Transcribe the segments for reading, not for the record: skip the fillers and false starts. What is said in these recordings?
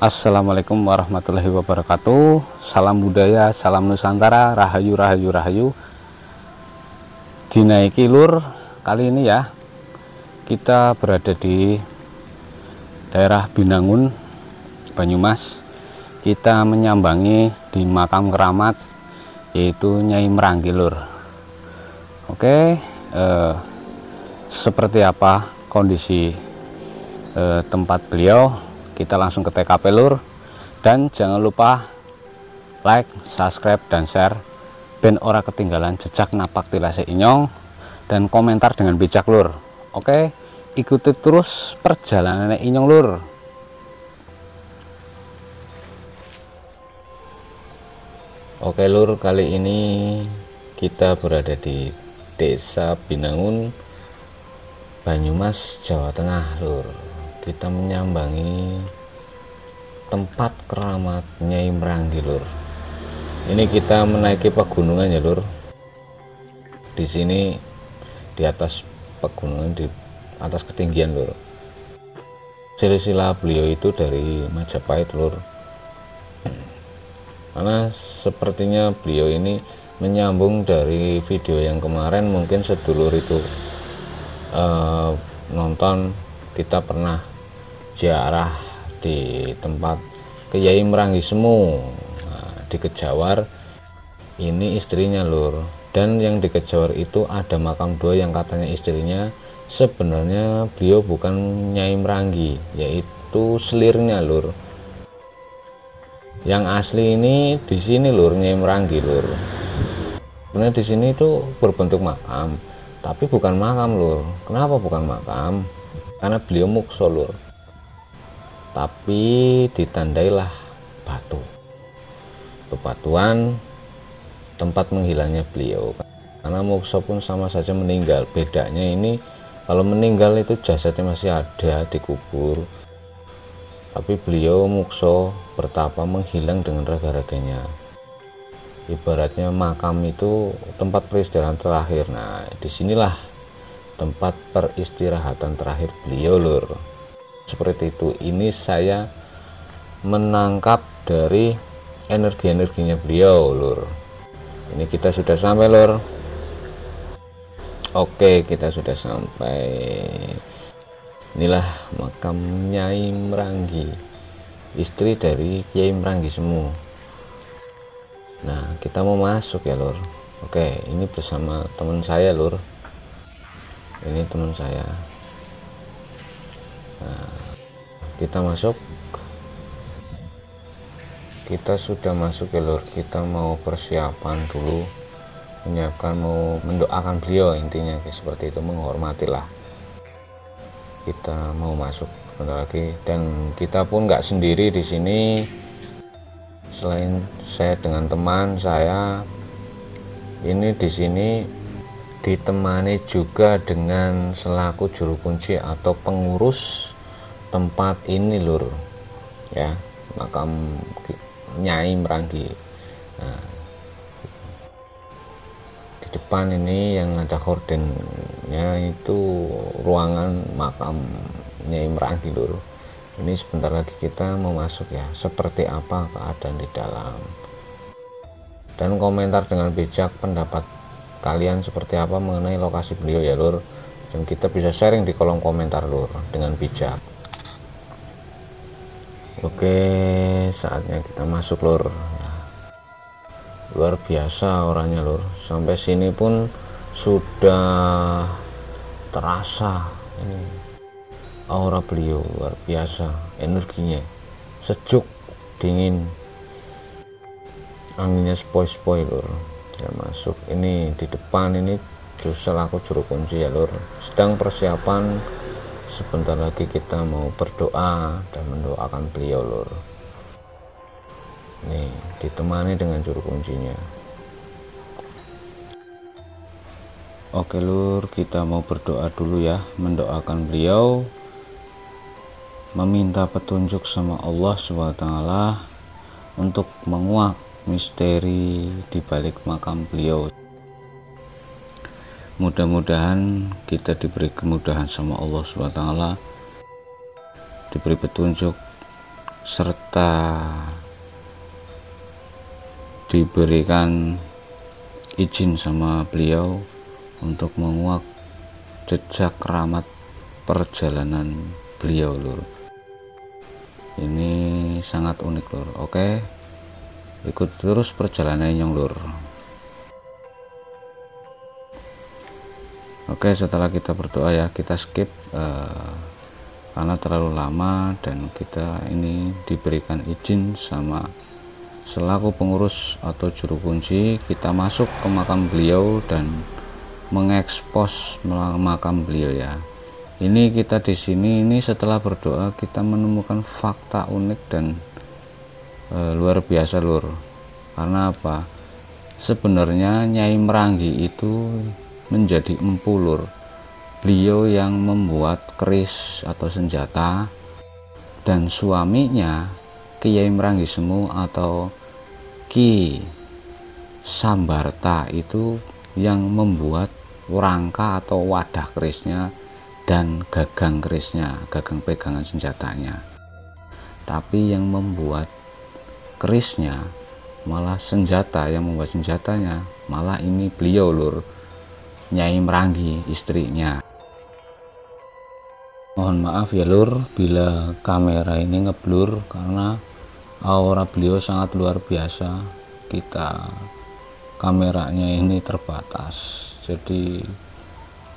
Assalamualaikum warahmatullahi wabarakatuh. Salam budaya, salam Nusantara, rahayu rahayu rahayu. Dinaiki lur, kali ini ya kita berada di daerah Binangun, Banyumas. Kita menyambangi di makam keramat yaitu Nyai Mranggi lur. Oke, seperti apa kondisi tempat beliau, kita langsung ke TKP lur. Dan jangan lupa like, subscribe, dan share ben ora ketinggalan jejak napak tilase inyong, dan komentar dengan bijak lur. Oke, ikuti terus perjalanan inyong lur. Oke lur, kali ini kita berada di Desa Binangun, Banyumas, Jawa Tengah lur. Kita menyambangi tempat keramat Nyai Mranggi lur. Ini kita menaiki pegunungan ya lur. Di sini di atas pegunungan, di atas ketinggian lur. Silsilah beliau itu dari Majapahit lur. Karena sepertinya beliau ini menyambung dari video yang kemarin, mungkin sedulur itu nonton, kita pernah ziarah di tempat Kyai Mranggi Semu. Nah, di Kejawar ini istrinya lur, dan yang di Kejawar itu ada makam dua yang katanya istrinya. Sebenarnya beliau bukan Nyai Mranggi, yaitu selirnya lur. Yang asli ini di sini lur, Nyai Mranggi lur. Sebenarnya di sini itu berbentuk makam, tapi bukan makam lur. Kenapa bukan makam? Karena beliau mukso lur, tapi ditandailah batu. Bebatuan tempat menghilangnya beliau. Karena mukso pun sama saja meninggal. Bedanya ini, kalau meninggal itu jasadnya masih ada dikubur, tapi beliau mukso bertapa menghilang dengan raga-raganya. Ibaratnya makam itu tempat peristirahatan terakhir. Nah, disinilah tempat peristirahatan terakhir beliau lur. Seperti itu. Ini saya menangkap dari energi-energinya beliau lur. Ini kita sudah sampai lur. Oke, kita sudah sampai. Inilah makam Nyai Mranggi, istri dari Kyai Mranggi Semu. Nah, kita mau masuk ya lur. Oke, ini bersama teman saya lur. Ini teman saya. Nah, kita masuk. Kita sudah masuk ya lur. Kita mau persiapan dulu, menyiapkan, mau mendoakan beliau, intinya seperti itu, menghormatilah. Kita mau masuk bentar lagi, dan kita pun nggak sendiri di sini. Selain saya dengan teman saya, ini di sini ditemani juga dengan selaku juru kunci atau pengurus tempat ini lur ya, makam Nyai Mranggi. Nah, di depan ini yang ada hordennya itu ruangan makam Nyai Mranggi lur. Ini sebentar lagi kita mau masuk ya, seperti apa keadaan di dalam, dan komentar dengan bijak pendapat kalian seperti apa mengenai lokasi beliau ya lur, dan kita bisa sharing di kolom komentar lur dengan bijak. Oke, saatnya kita masuk lur. Luar biasa orangnya lur, sampai sini pun sudah terasa ini aura beliau luar biasa, energinya sejuk, dingin, anginnya sepoi-sepoi lur. Ya, masuk ini di depan ini selaku juru kunci ya lur, sedang persiapan. Sebentar lagi kita mau berdoa dan mendoakan beliau lur. Nih ditemani dengan juru kuncinya. Oke lur, kita mau berdoa dulu ya, mendoakan beliau, meminta petunjuk sama Allah SWT untuk menguak misteri di balik makam beliau. Mudah-mudahan kita diberi kemudahan sama Allah SWT, diberi petunjuk serta diberikan izin sama beliau untuk menguak jejak keramat perjalanan beliau lur. Ini sangat unik lur. Oke, ikut terus perjalanan Inyong lur. Oke, setelah kita berdoa ya, kita skip karena terlalu lama, dan kita ini diberikan izin sama selaku pengurus atau juru kunci. Kita masuk ke makam beliau dan mengekspos makam beliau ya. Ini kita di sini ini setelah berdoa kita menemukan fakta unik dan luar biasa lur. Karena apa? Sebenarnya Nyai Meranggi itu menjadi empu lur. Beliau yang membuat keris atau senjata, dan suaminya Kiai Meranggi Semu atau Ki Sambarta itu yang membuat rangka atau wadah kerisnya dan gagang kerisnya, gagang pegangan senjatanya. Tapi yang membuat kerisnya malah senjata, yang membuat senjatanya malah ini beliau lur, Nyai Meranggi istrinya. Mohon maaf ya lur bila kamera ini ngeblur karena aura beliau sangat luar biasa. Kita kameranya ini terbatas, jadi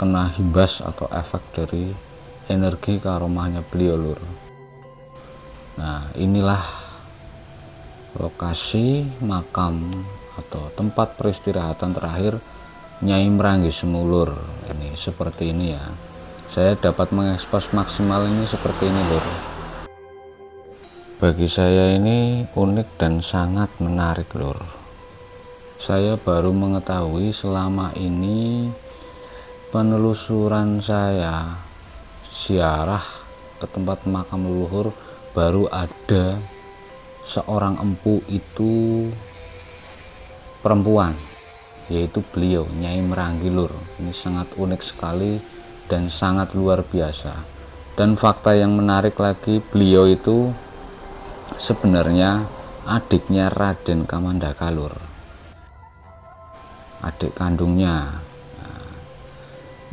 kena himbas atau efek dari energi karomahnya beliau lur. Nah, inilah lokasi makam atau tempat peristirahatan terakhir Nyai Meranggi Semu lur. Ini seperti ini ya. Saya dapat mengekspos maksimal ini seperti ini lur. Bagi saya ini unik dan sangat menarik lur. Saya baru mengetahui selama ini penelusuran saya ziarah ke tempat makam leluhur, baru ada seorang empu itu perempuan, yaitu beliau Nyai Meranggi lur. Ini sangat unik sekali dan sangat luar biasa. Dan fakta yang menarik lagi, beliau itu sebenarnya adiknya Raden Kamandaka lur, adik kandungnya. Nah,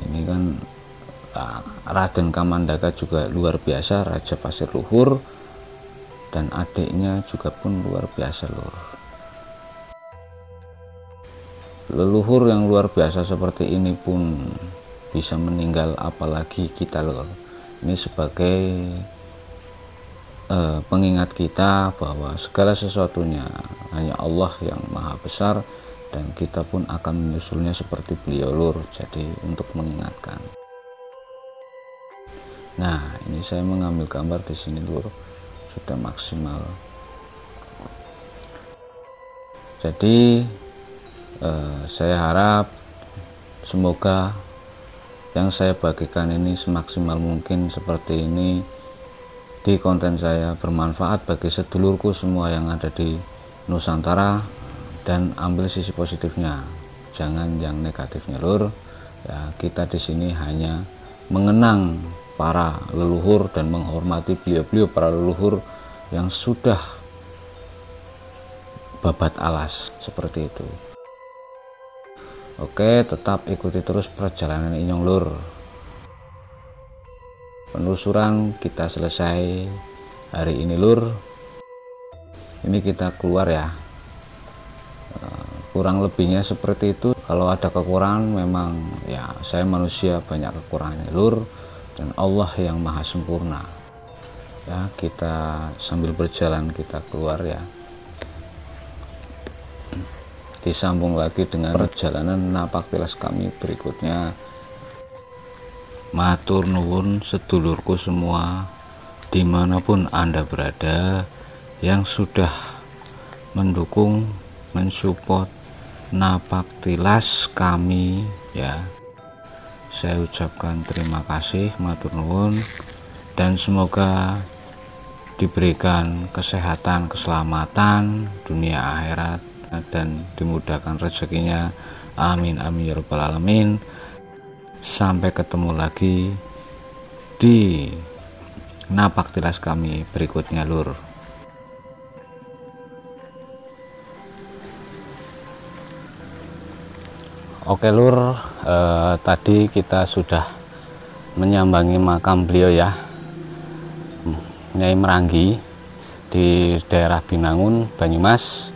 ini kan Raden Kamandaka juga luar biasa, Raja Pasir Luhur, dan adiknya juga pun luar biasa lur. Leluhur yang luar biasa seperti ini pun bisa meninggal, apalagi kita lur. Ini sebagai pengingat kita bahwa segala sesuatunya hanya Allah yang maha besar, dan kita pun akan menyusulnya seperti beliau lur. Jadi untuk mengingatkan. Nah, ini saya mengambil gambar di sini lur, sudah maksimal. Jadi saya harap semoga yang saya bagikan ini semaksimal mungkin seperti ini di konten saya, bermanfaat bagi sedulurku semua yang ada di Nusantara, dan ambil sisi positifnya, jangan yang negatifnya lur. Ya, kita di sini hanya mengenang para leluhur dan menghormati beliau-beliau para leluhur yang sudah babat alas seperti itu. Oke, tetap ikuti terus perjalanan Inyong lur. Penelusuran kita selesai hari ini lur. Ini kita keluar ya. Kurang lebihnya seperti itu. Kalau ada kekurangan memang ya, saya manusia, banyak kekurangannya lur, dan Allah yang maha sempurna. Ya, kita sambil berjalan kita keluar ya. Disambung lagi dengan perjalanan napak tilas kami berikutnya. Matur nuwun sedulurku semua dimanapun Anda berada yang sudah mendukung, mensupport napak tilas kami ya. Saya ucapkan terima kasih, matur nuwun, dan semoga diberikan kesehatan, keselamatan dunia akhirat, dan dimudahkan rezekinya. Amin amin ya rabbal alamin. Sampai ketemu lagi di napak tilas kami berikutnya lur. Oke Lur, tadi kita sudah menyambangi makam beliau ya, Nyai Meranggi di daerah Binangun, Banyumas.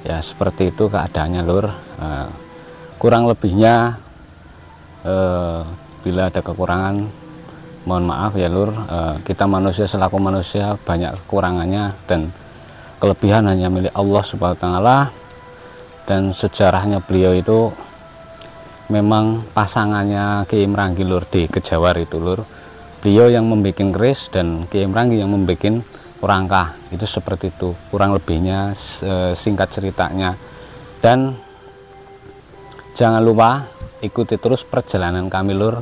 Ya seperti itu keadaannya Lur. Kurang lebihnya bila ada kekurangan mohon maaf ya Lur. Kita manusia, selaku manusia banyak kekurangannya, dan kelebihan hanya milik Allah Subhanahu wa Ta'ala. Dan sejarahnya beliau itu memang pasangannya Kiai Meranggi Lur, di Kejawar itu Lur. Beliau yang membuat keris dan Kiai Meranggi yang membuat rangka. Itu seperti itu kurang lebihnya singkat ceritanya. Dan jangan lupa ikuti terus perjalanan kami Lur.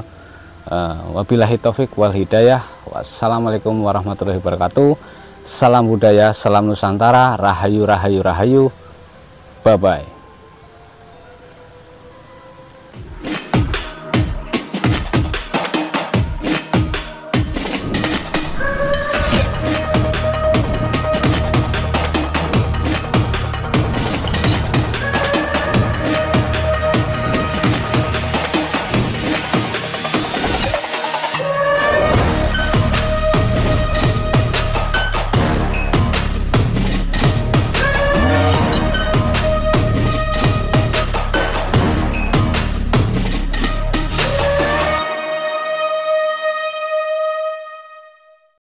Wabillahi taufik wal hidayah. Wassalamualaikum warahmatullahi wabarakatuh. Salam budaya, salam Nusantara, rahayu rahayu rahayu. Bye bye.